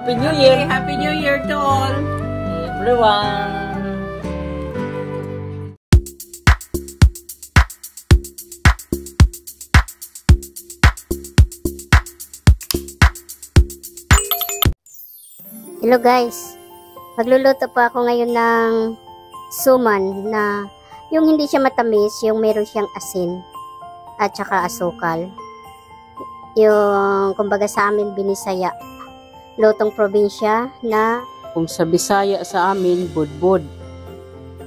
Happy New Year! Happy New Year to all! Everyone! Hello guys, magluluto po ako ngayon ng suman na yung hindi siya matamis, yung meron siyang asin at saka asukal. Yung kumbaga sa amin binisaya, lutong probinsya na Kung sa Bisaya sa amin, budbud.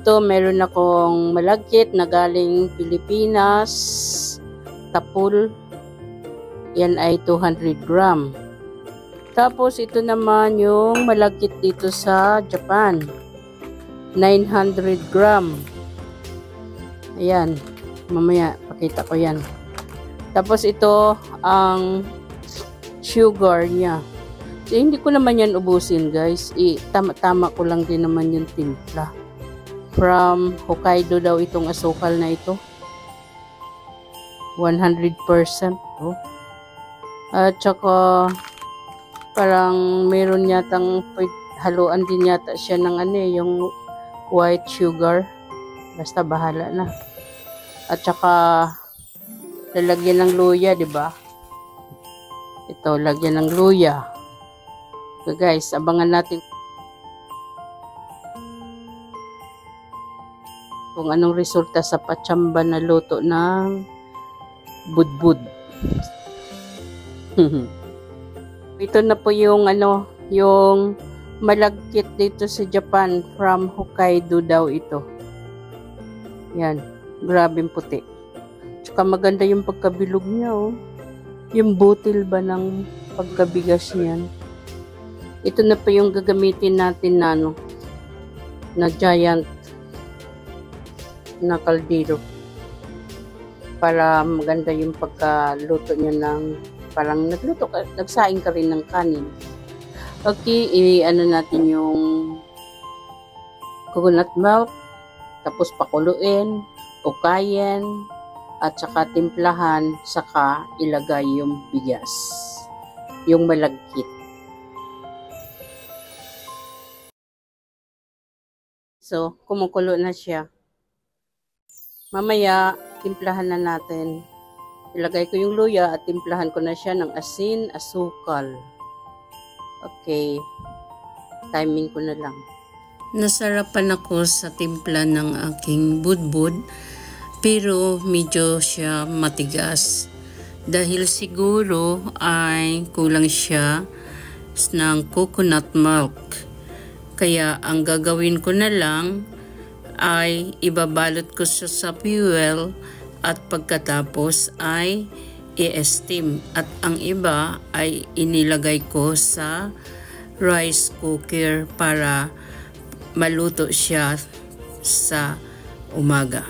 Ito, meron akong malagkit na galing Pilipinas, tapul. Yan ay 200 gram. Tapos ito naman yung malagkit dito sa Japan. 900 gram. Ayan. Mamaya pakita ko yan. Tapos ito ang sugar niya. So, hindi ko naman yan ubusin guys. Tama-tama ko lang din naman yung timpla. From Hokkaido daw itong asukal na ito. 100%. Oh. At saka parang meron yatang haluan din yata siya ng ano yung white sugar. Basta bahala na. At saka lalagyan ng luya, 'di ba? Ito, lagyan ng luya. So guys, abangan natin kung anong resulta sa patsamba na luto ng budbud. Ito na po yung yung malagkit dito sa Japan, from Hokkaido daw ito. Yan, grabing puti. Tsaka maganda yung pagkabilog niya, oh. Yung butil ba ng pagkabigas niyan. Ito na po yung gagamitin natin na na giant na kaldero. Para maganda yung pagkaluto niya ng parang nagsaing ka rin ng kanin. Okay, ano natin yung coconut milk, tapos pakuluin, ukayin, at saka timplahan, saka ilagay yung bigas, yung malagkit. So, kumukulo na siya. Mamaya, timplahan na natin. Ilagay ko yung luya at timplahan ko na siya ng asin, asukal. Okay. Timing ko na lang. Nasarapan ako sa timpla ng aking budbud, pero medyo siya matigas. Dahil siguro ay kulang siya ng coconut milk. Kaya ang gagawin ko na lang ay ibabalot ko siya sa fuel at pagkatapos ay i-steam, at ang iba ay inilagay ko sa rice cooker para maluto siya sa umaga.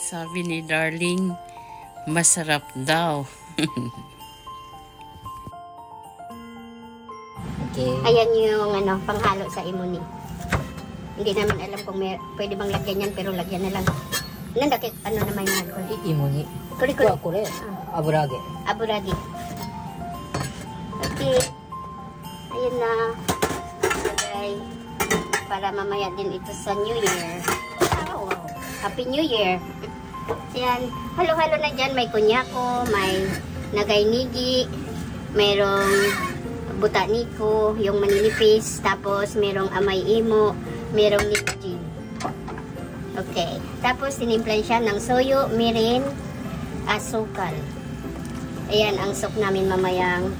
Sabi ni Darling, masarap daw. Okay. ayan yung panghalo sa imuni. Hindi naman alam kung pwede bang lagyan yan, pero lagyan na lang. Nandakit, naman yan? Imuni. Kuri-kuri. Kore, aburage. Aburagi. Okay. Ayun na. Okay. Para mamaya din ito sa New Year. Oh, wow. Happy New Year. Yan. Halo-halo na dyan. May kunyako, may nagaynigi, mayroong butaniko, yung maninipis, tapos merong amay imo, merong nijin. Okay. Tapos tinimplan siya ng soyo, mirin, asukal. Ayan ang soup namin mamayang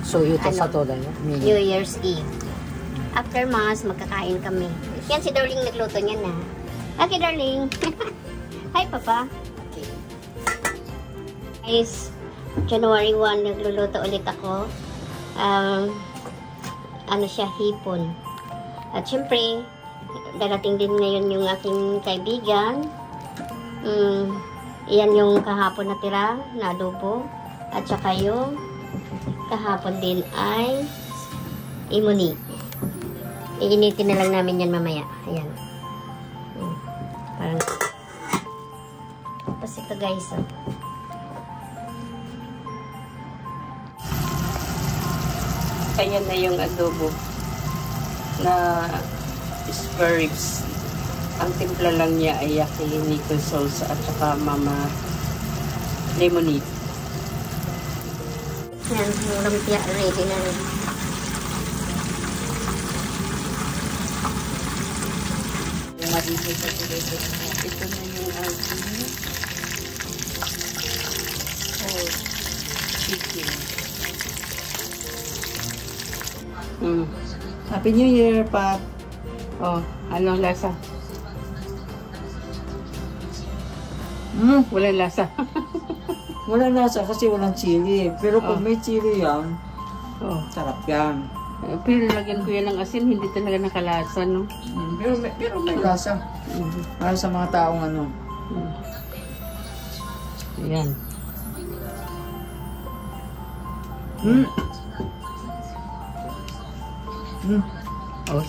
Soyo to sa to lang. New Year's Eve. After Mass, magkakain kami. Yan si Darling nagluto niya na. Okay, Darling. Hi, Papa. Okay. Guys, January 1, nagluluto ulit ako. Siya, hipon. At syempre, darating din ngayon yung aking kaibigan. Iyan yung kahapon na tira na adobo. At saka yung kahapon din ay imuni. Iinitin na lang namin yan mamaya. Ayan. Parang Ito guys. Ayan na yung adobo na spare ribs. Ang timpla lang niya ay yakiniku sauce at saka mama lemonade. Yan, yung lumpia ready na rin. Yung mabibig sa tulito. Ito na yung ating chicken. Happy New Year, Pat. Oh, anong lasa? Walang lasa. Wala lasa kasi walang chili. Pero pag may chili yan, sarap yan. Pero lagyan ko yan ng asin, hindi talaga nakalasa, no? Pero may lasa. Para sa mga taong ano. Ayan. Oh,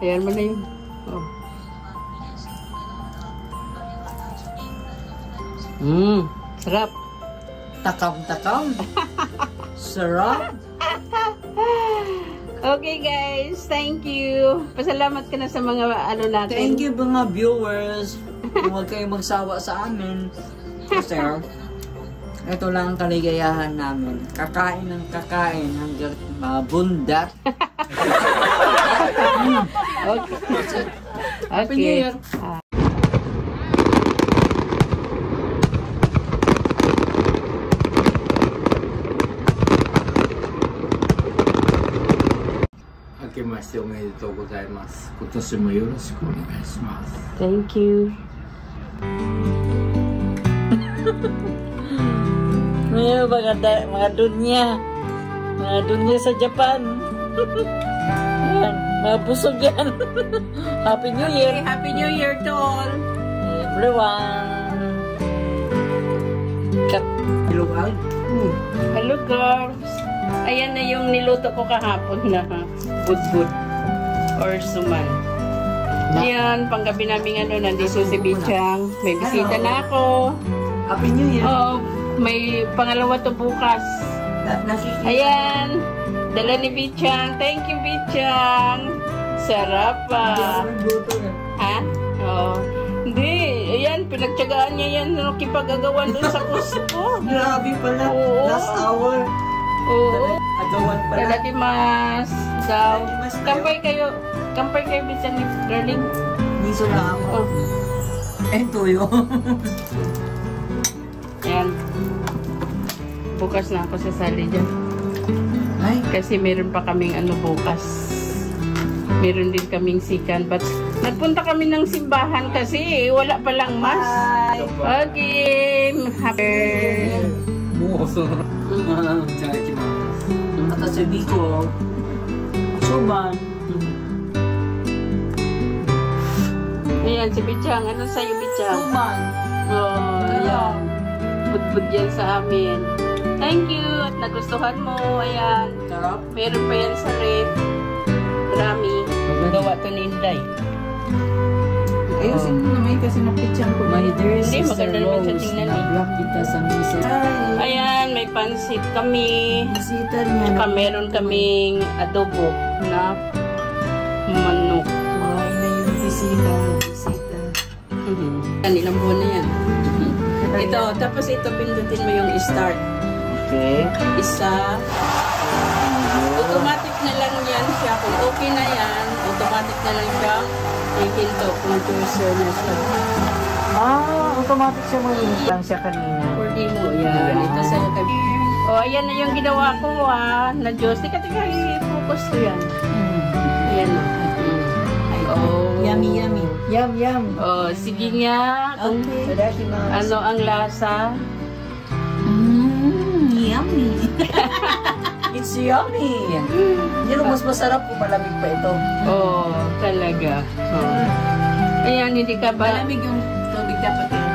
ayan mo na yun. Oh. Sarap. Takam-takam. Sarap. Okay guys, thank you. Pasalamat ka na sa mga ano natin. Thank you mga viewers. Huwag kayong magsawa sa amin. Kasi ito lang ang kaligayahan namin. Kakain ng kakain hanggang mabundat. Okay. Happy New Year. Akemashite omedetou gozaimasu. Kotoshi mo yoroshiku onegaishimasu. Thank you. May mga dunya. Mga dunya sa Japan. Yan, mga busog yan. Happy New Year. Happy New Year to all. Everyone. Hello, Al. Hello girls. Ayan na yung niluto ko kahapon na budbud or suman. Ayan, panggabi namin ano, nandito si Bichang. May bisita na ako. Happy New Year. Oh, may pangalawa to bukas. Ayan, dala ni Bichang. Thank you, Bichang. Sarap pa. Ha? Oh. Hindi, ayan, pinagtyagaan niya yan. Nakipag-agawan doon sa kusko. Grabe pala. Oo. Last hour. Oo. Agawan pala. Lalaki mas daw. Mas tayo. Kampay kayo, Bichang, darling. Miso na ako. Tuyo. Ayan. Bukas na ako sasali dyan. Ay. Kasi meron pa kaming ano bukas. Meron din kaming sikan. But nagpunta kami ng simbahan kasi wala palang mas. Okay. Happy. Matasabi ko. Suman. Ayan si Bichang. Ano sa'yo, Bichang? Suman. Oh, ayan. Budbud yan sa amin. Thank you. At nagustuhan mo. Ayan. Sarap. Meron pa yan sa red. Marami. Gawa to ni Inday. Ayusin mo naman kasi napichan ko. My dear Hindi, sister maganda naman siya Rose, tingnan eh. na-block kita sa misa. Ayan, may pansit kami. Bisita niya. Saka meron kaming adobo na manok. Kumain na yung bisita. Bisita. Yan, ilang buwan na yan. Ito, tapos ito, pindutin mo yung start. Okay. Isa. Automatic na lang yan siya. Kung okay na yan, automatic na lang siya. Ikinto, kung cursor na siya. Automatic siya mag-install siya kanina. Or di mo, yan. Ito sa'yo kay... O, ayan na yung ginawa ko, na Diyos. Tika, i-focus ko yan. Ayan na. Oh. Yummy, yummy. Yum, yum. Oh, sige nga. Kung ano ang lasa. Yummy. It's yummy. Yan ang mas masarap kung malamig pa ito. Oh, talaga. Oh. Ayan, hindi ka ba... Malamig yung tubig dapat yun.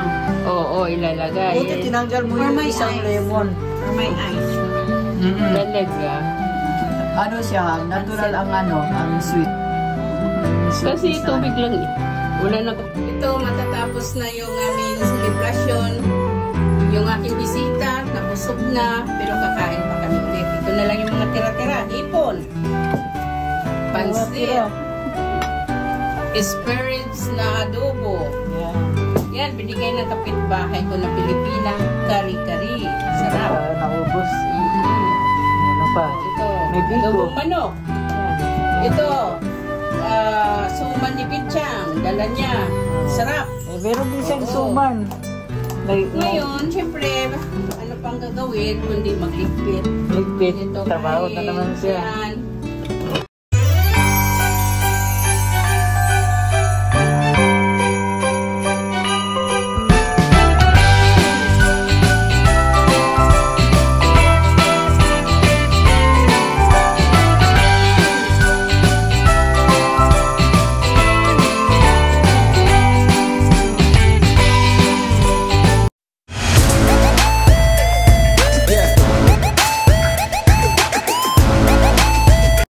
Oo, ilalagay. Buti tinanggal mo yung isang lemon. For my eyes. Talaga. Ano siya, natural ang ang sweet. Kasi tubig lang eh. Wala na. Ito, matatapos na yung aming rasyon. Yung aking bisita, nabusog na, pero kakain pa kami ulit. Ito na lang yung mga tira-tira. Hipon, pansit, spirits na adobo. Yan, binigay ng kapitbahay ko na Pilipinang kari-kari. Sarap. Naubos. Ano pa? Ito, May bigo. adobong manok. Ito, suman ni Pichang. Dala niya. Sarap. Meron din siyang suman. Ngayon, syempre, ano pang gagawin kundi magligpit. Ligpit. Ito, Trabaho na kain, naman siya. yan.